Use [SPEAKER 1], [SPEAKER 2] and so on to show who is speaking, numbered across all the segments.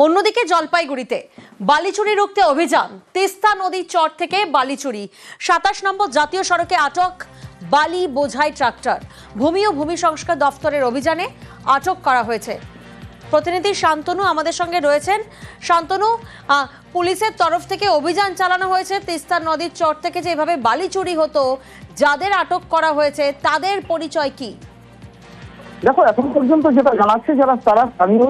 [SPEAKER 1] অন্যদিকে জলপাইগুড়িতে বালি চুরি রুখতে অভিযান। তিস্তা নদীর চর থেকে বালি চুরি। ২৭ নম্বর জাতীয় সড়কে আটক বালি বোঝাই ট্রাক্টর। ভূমি ও ভূমি সংস্কার দফতরের অভিযানে আটক করা হয়েছে। প্রতিনিধি শান্তনু আমাদের সঙ্গে রয়েছেন। শান্তনু, পুলিশের তরফ থেকে অভিযান চালানো হয়েছে তিস্তা নদীর চর থেকে যেভাবে বালি চুরি হতো, যাদের আটক করা হয়েছে তাদের পরিচয় কি?
[SPEAKER 2] দেখো, এখন পর্যন্ত যেটা জানাচ্ছে তারা স্থানীয়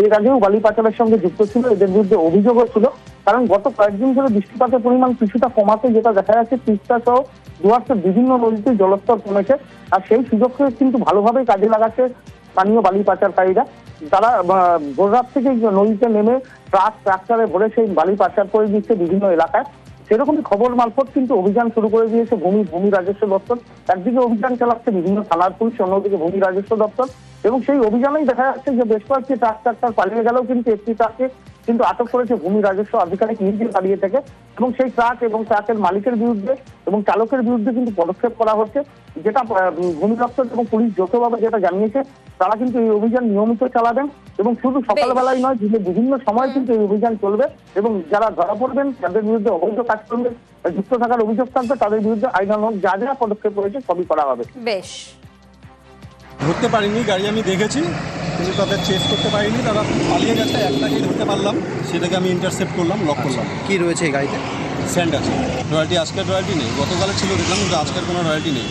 [SPEAKER 2] এর আগেও বালি পাচারের সঙ্গে যুক্ত ছিল, এদের বিরুদ্ধে অভিযোগও ছিল। কারণ গত কয়েকদিন ধরে বৃষ্টিপাতের পরিমাণ কিছুটা কমাতে যেটা দেখা যাচ্ছে, তিস্তা সহ ডুয়ার্সের বিভিন্ন নদীতে জলস্তর কমেছে। আর সেই সুযোগকে কিন্তু ভালোভাবেই কাজে লাগাচ্ছে স্থানীয় বালি পাচারকারীরা। তারা ভোররাত থেকে নদীতে নেমে ট্রাক্টরে ভরে সেই বালি পাচার করে দিচ্ছে বিভিন্ন এলাকায়। সেরকমই খবর মারফত কিন্তু অভিযান শুরু করে দিয়েছে ভূমি রাজস্ব দপ্তর। একদিকে অভিযান চালাচ্ছে বিভিন্ন থানার পুলিশ, অন্যদিকে ভূমি রাজস্ব দপ্তর। এবং সেই অভিযানেই দেখা যাচ্ছে যে বেশ কয়েকটি ট্রাক্টর পালিয়ে গেলেও কিন্তু একটি ট্রাককে কিন্তু আটক করেছে ভূমি রাজস্ব আধিকারিক নিজে দাঁড়িয়ে থেকে। এবং সেই ট্রাক এবং ট্রাকের মালিকের বিরুদ্ধে এবং চালকের বিরুদ্ধে কিন্তু পদক্ষেপ করা হচ্ছে, যেটা ভূমি দপ্তর এবং পুলিশ যৌথভাবে যেটা জানিয়েছে। তারা কিন্তু এই অভিযান নিয়মিত চালাবেন এবং শুধু সকালবেলায় নয়, বিভিন্ন সময় কিন্তু এই অভিযান চলবে। এবং যারা ধরা পড়বেন, তাদের বিরুদ্ধে অবৈধ কাজকর্মে যুক্ত থাকার অভিযোগ থাকবে, তাদের বিরুদ্ধে আইনানুগ যা যা পদক্ষেপ রয়েছে সবই করা হবে।
[SPEAKER 1] বেশ,
[SPEAKER 3] ধরতে পারিনি, গাড়ি আমি দেখেছি কিন্তু তাদের চেস করতে পারিনি, তারা পালিয়ে গেছে। একটাকেই ধরতে পারলাম, সেটাকে আমি ইন্টারসেপ্ট করলাম, লক করলাম।
[SPEAKER 4] কি রয়েছে এই গাড়িতে?
[SPEAKER 3] স্যান্ড আছে, রয়্যালটি আজকের রয়্যালটি নেই, গতকালে ছিল দেখলাম, কিন্তু আজকের কোনো রয়্যালটি নেই।